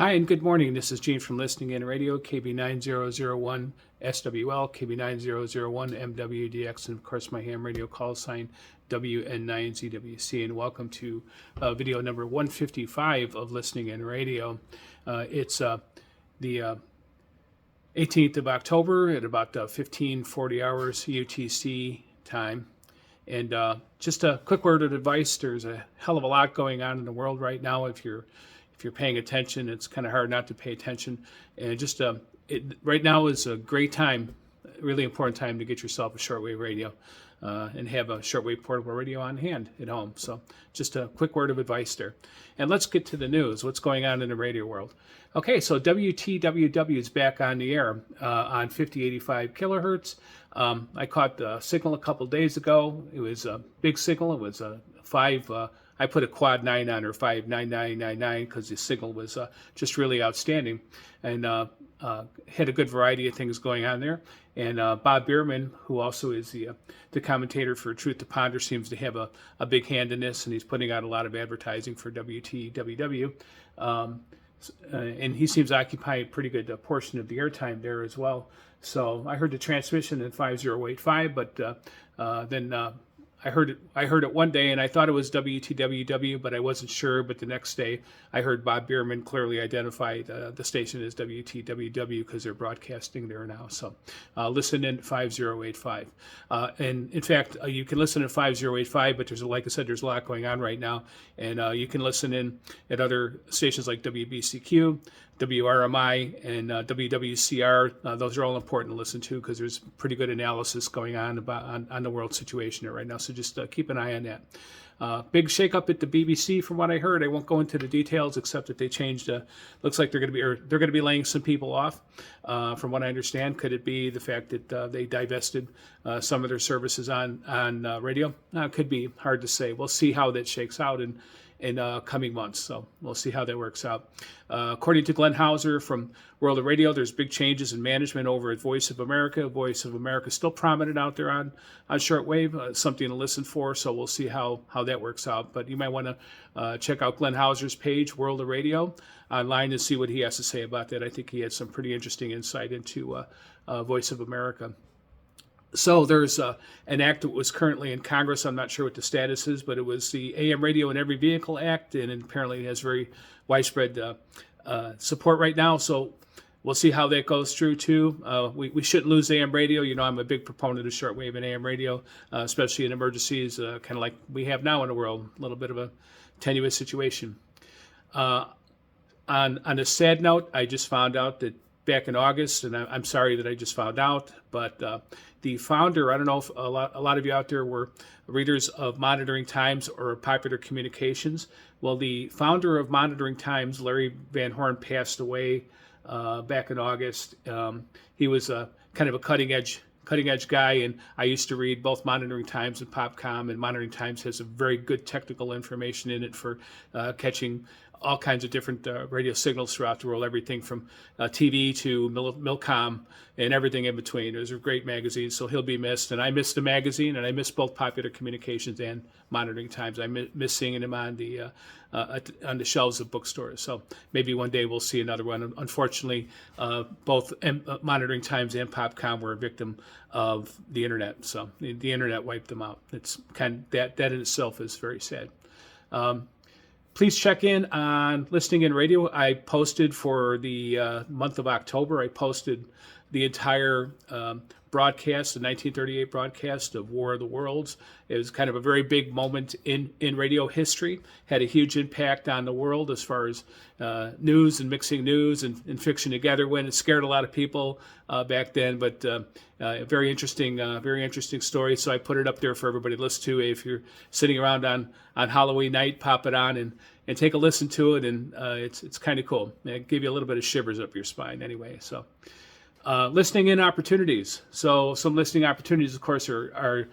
Hi and good morning. This is Gene from Listening In Radio, KB9001 SWL, KB9001 MWDX, and of course my ham radio call sign WN9ZWC. And welcome to video number 155 of Listening In Radio. It's the 18th of October at about 15:40 hours UTC time. And just a quick word of advice. There's a hell of a lot going on in the world right now. If you're paying attention, it's kind of hard not to pay attention. And just right now is a great time, really important time to get yourself a shortwave radio and have a shortwave portable radio on hand at home. So just a quick word of advice there. And let's get to the news. What's going on in the radio world? Okay, so WTWW is back on the air on 5085 kilohertz. I caught the signal a couple days ago. It was a big signal. It was a 5. I put a quad 9 on her, 59999, because the signal was just really outstanding, and had a good variety of things going on there. And Bob Bierman, who also is the commentator for Truth to Ponder, seems to have a big hand in this, and he's putting out a lot of advertising for WTWW. And he seems to occupy a pretty good portion of the airtime there as well. So I heard the transmission in 5085, but then I heard it one day, and I thought it was WTWW, but I wasn't sure. But the next day, I heard Bob Bierman clearly identify the station as WTWW because they're broadcasting there now. So listen in 5085. And in fact, you can listen at 5085, but like I said, there's a lot going on right now. And you can listen in at other stations like WBCQ, WRMI, and WWCR. Those are all important to listen to because there's pretty good analysis going on on the world situation there right now. So just keep an eye on that. Big shakeup at the BBC, from what I heard. I won't go into the details except that they changed. Looks like they're going to be laying some people off. From what I understand, could it be the fact that they divested some of their services on radio? Could be, hard to say. We'll see how that shakes out in coming months. So we'll see how that works out. According to Glenn Hauser from World of Radio, there's big changes in management over at Voice of America. Voice of America is still prominent out there on shortwave, something to listen for. So we'll see how that works out. But you might want to check out Glenn Hauser's page, World of Radio, online and see what he has to say about that. I think he had some pretty interesting insight into Voice of America. So there's an act that was currently in Congress. I'm not sure what the status is, but it was the AM Radio in Every Vehicle Act, and apparently it has very widespread support right now. So we'll see how that goes through, too. We shouldn't lose AM radio. You know, I'm a big proponent of shortwave and AM radio, especially in emergencies, kind of like we have now in the world, a little bit of a tenuous situation. On a sad note, I just found out that back in August, and I'm sorry that I just found out, but the founder, I don't know if a lot of you out there were readers of Monitoring Times or Popular Communications. Well, the founder of Monitoring Times, Larry Van Horn, passed away back in August. He was kind of a cutting edge guy, and I used to read both Monitoring Times and PopCom, and Monitoring Times has a very good technical information in it for catching all kinds of different radio signals throughout the world, everything from TV to Milcom and everything in between. It was a great magazine, so he'll be missed. And I missed the magazine, and I missed both Popular Communications and Monitoring Times. I miss seeing him on the shelves of bookstores. So maybe one day we'll see another one. Unfortunately, both Monitoring Times and PopCom were a victim of the internet. So the internet wiped them out. It's kind of, that in itself is very sad. Please check in on Listening In Radio. I posted for the month of October, I posted the entire broadcast, the 1938 broadcast of War of the Worlds. It was kind of a very big moment in radio history, had a huge impact on the world as far as news and mixing news and fiction together. When it scared a lot of people back then, but very interesting story. So I put it up there for everybody to listen to. If you're sitting around on Halloween night, pop it on and take a listen to it, and it's kind of cool. It give you a little bit of shivers up your spine anyway. So listening in opportunities. So some listening opportunities, of course, are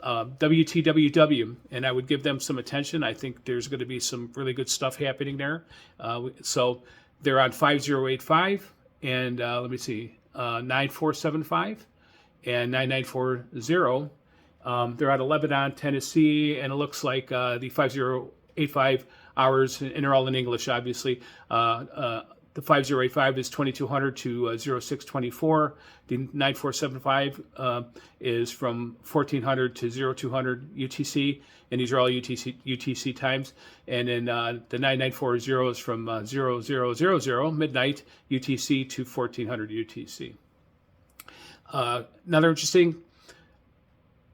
WTWW, and I would give them some attention. I think there's going to be some really good stuff happening there. So they're on 5085 and let me see, 9475 and 9940. They're out of Lebanon, Tennessee, and it looks like the 5085 hours, and they're all in English, obviously. the 5085 is 2200 to 0624. The 9475 is from 1400 to 0200 UTC, and these are all UTC times. And then the 9940 is from 0000 midnight UTC to 1400 UTC. Another interesting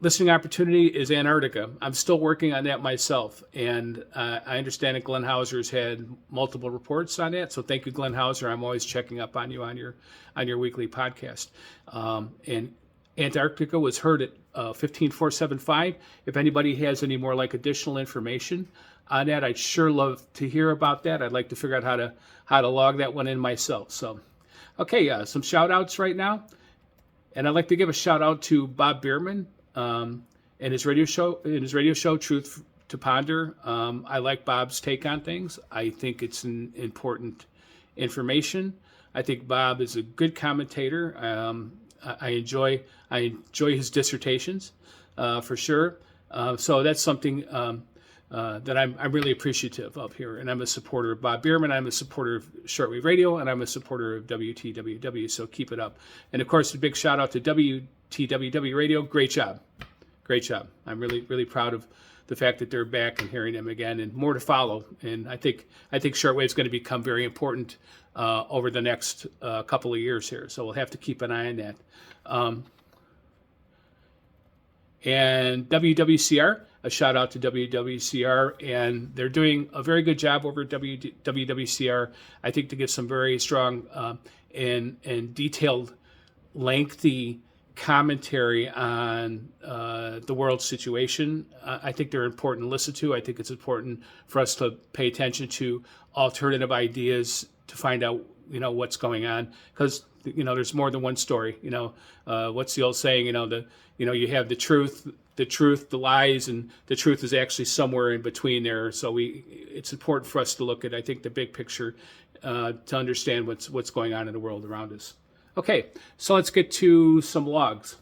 listening opportunity is Antarctica. I'm still working on that myself, and I understand that Glenn Hauser's had multiple reports on that. So thank you, Glenn Hauser. I'm always checking up on you on your weekly podcast. And Antarctica was heard at 15475. If anybody has any more additional information on that, I'd sure love to hear about that. I'd like to figure out how to log that one in myself. So, okay, some shout outs right now, and I'd like to give a shout out to Bob Bierman. And his radio show, Truth to Ponder. I like Bob's take on things. I think it's an important information. I think Bob is a good commentator. I enjoy his dissertations for sure. So that's something that I'm really appreciative of here. And I'm a supporter of Bob Bierman. I'm a supporter of Shortwave Radio, and I'm a supporter of WTWW. So keep it up. And of course, a big shout out to WTWW Radio. Great job. Great job. I'm really, really proud of the fact that they're back and hearing them again, and more to follow. And I think shortwave is going to become very important over the next couple of years here. So we'll have to keep an eye on that. And WWCR, a shout out to WWCR, and they're doing a very good job over at WWCR. I think to get some very strong and detailed, lengthy commentary on the world situation. I think they're important to listen to. I think it's important for us to pay attention to alternative ideas to find out, what's going on, because there's more than one story. What's the old saying? You have the truth, the lies, and the truth is actually somewhere in between there. So it's important for us to look at, I think, the big picture to understand what's going on in the world around us. Okay, so let's get to some logs.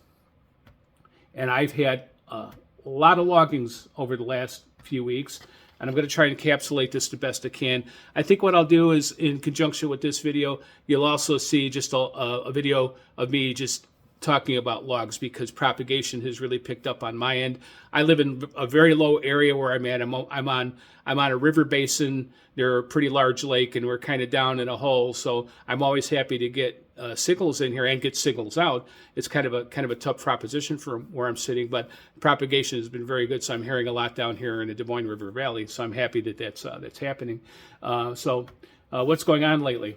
And I've had a lot of loggings over the last few weeks, and I'm going to try and encapsulate this the best I can. I think what I'll do is, in conjunction with this video, you'll also see just a video of me just talking about logs, because propagation has really picked up on my end. I live in a very low area where I'm at. I'm on a river basin. They're a pretty large lake, and we're kind of down in a hole. So I'm always happy to get signals in here and get signals out. It's kind of a tough proposition for where I'm sitting, but propagation has been very good. So I'm hearing a lot down here in the Des Moines River Valley. So I'm happy that that's happening. So what's going on lately?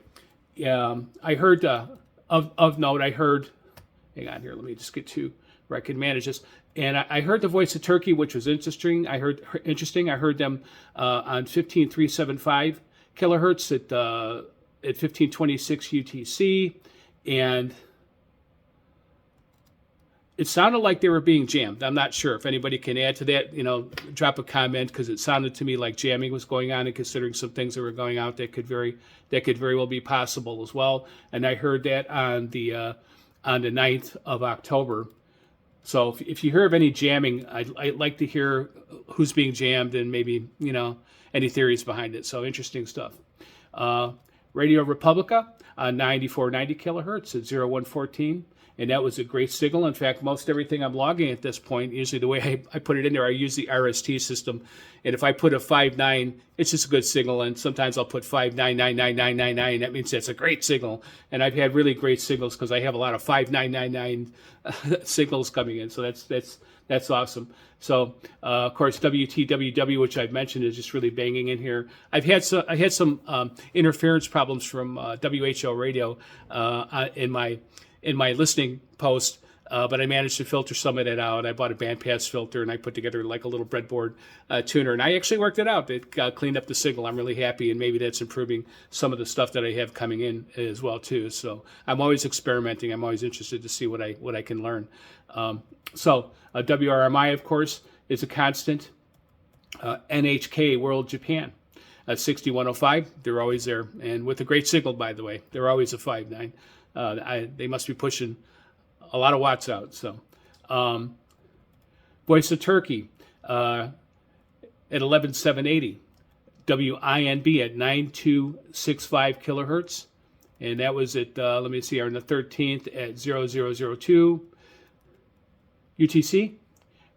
I heard of note. I heard. Hang on here. Let me just get to where I can manage this. And I heard the Voice of Turkey, which was interesting. I heard them on 15375 kilohertz at 1526 UTC, and it sounded like they were being jammed. I'm not sure if anybody can add to that. Drop a comment, because it sounded to me like jamming was going on, and considering some things that were going out, that could very well be possible as well. And I heard that on the 9th of October. So if you hear of any jamming, I'd like to hear who's being jammed and maybe, any theories behind it. So interesting stuff. Radio Republica on 9490 kilohertz at 0114. And that was a great signal. In fact, most everything I'm logging at this point, usually the way I put it in there, I use the RST system. And if I put a 5.9, it's just a good signal. And sometimes I'll put 5.9999999. That means that's a great signal. And I've had really great signals because I have a lot of 5.999 signals coming in. So that's awesome. So of course, WTWW, which I've mentioned, is just really banging in here. I had some interference problems from WHO radio in my listening post, but I managed to filter some of that out. I bought a bandpass filter, and I put together like a little breadboard tuner, and I actually worked it out. It cleaned up the signal. I'm really happy, and maybe that's improving some of the stuff that I have coming in as well too. So I'm always experimenting. I'm always interested to see what I can learn. So WRMI, of course, is a constant. NHK World Japan. 6105, they're always there, and with a great signal, by the way. They're always a 5.9. They must be pushing a lot of watts out. So, Voice of Turkey at 11780. WINB at 9265 kilohertz. And that was at, let me see, on the 13th at 0002 UTC.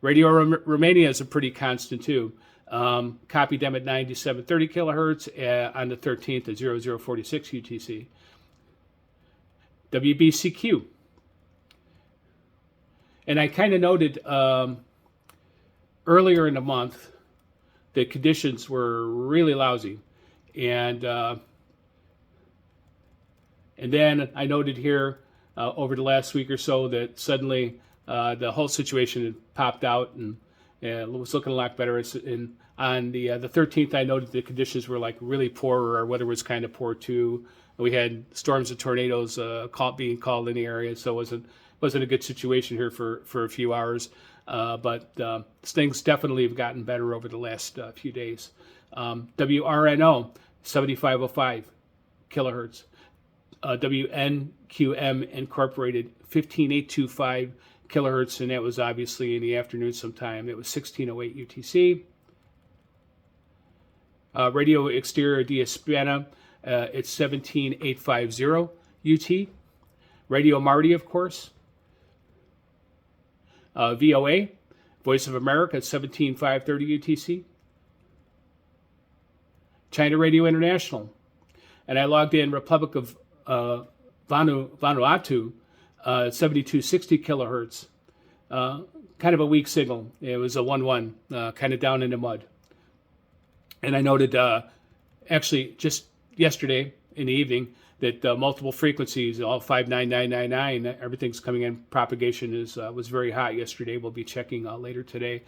Radio Romania is a pretty constant too. Copied them at 9730 kilohertz on the 13th at 0046 UTC. WBCQ. And I kind of noted earlier in the month the conditions were really lousy. And then I noted here over the last week or so that suddenly the whole situation had popped out and it was looking a lot better. And on the 13th, I noted the conditions were like really poor. Our weather was kind of poor too. We had storms and tornadoes being called in the area, so it wasn't a good situation here for a few hours. But things definitely have gotten better over the last few days. WRNO 7505 kilohertz. WNQM Incorporated 15825 kilohertz, and that was obviously in the afternoon sometime. It was 1608 UTC. Radio Exterior de España, it's 17850 UT. Radio Marti, of course. VOA, Voice of America at 17530 UTC. China Radio International. And I logged in Republic of Vanuatu, 7260 kilohertz. Kind of a weak signal. It was a 1-1, kind of down in the mud. And I noted, actually, just yesterday in the evening, that multiple frequencies, all 59999, everything's coming in. Propagation was very hot yesterday. We'll be checking later today.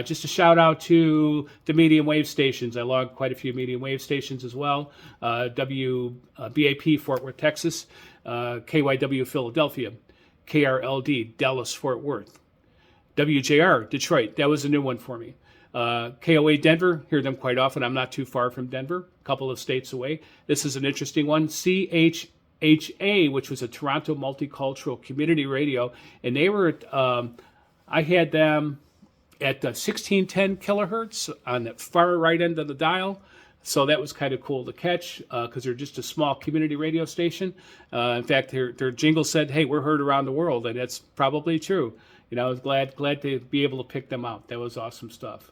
Just a shout out to the medium wave stations. I logged quite a few medium wave stations as well. WBAP Fort Worth, Texas, KYW Philadelphia, KRLD Dallas Fort Worth, WJR Detroit. That was a new one for me. KOA Denver, hear them quite often. I'm not too far from Denver, a couple of states away. This is an interesting one. CHHA, which was a Toronto Multicultural Community Radio, and they were I had them at 1610 kilohertz on the far right end of the dial. So that was kind of cool to catch because they're just a small community radio station. In fact, their jingle said, "Hey, we're heard around the world," and that's probably true. You know, I was glad to be able to pick them out. That was awesome stuff.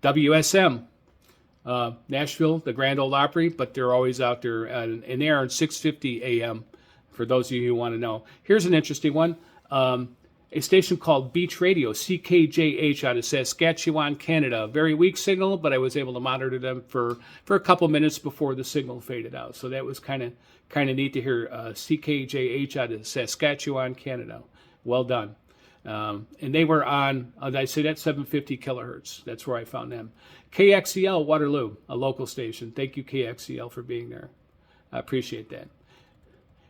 WSM, Nashville, the Grand Ole Opry, but they're always out there, and they're on 6:50 a.m. for those of you who want to know. Here's an interesting one. A station called Beach Radio, CKJH, out of Saskatchewan, Canada. Very weak signal, but I was able to monitor them for a couple minutes before the signal faded out. So that was kind of neat to hear. CKJH out of Saskatchewan, Canada. Well done. And they were on, I say that's 750 kilohertz. That's where I found them. KXEL Waterloo, a local station. Thank you, KXEL, for being there. I appreciate that.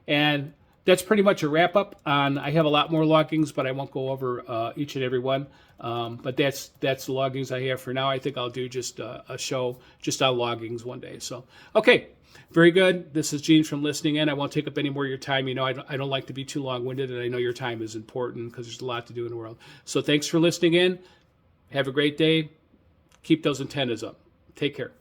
And that's pretty much a wrap up on, I have a lot more loggings, but I won't go over each and every one. But that's the loggings I have for now. I think I'll do just a show just on loggings one day. So, okay, very good. This is Gene from Listening In. I won't take up any more of your time. You know, I don't like to be too long-winded, and I know your time is important because there's a lot to do in the world. So thanks for listening in. Have a great day. Keep those antennas up. Take care.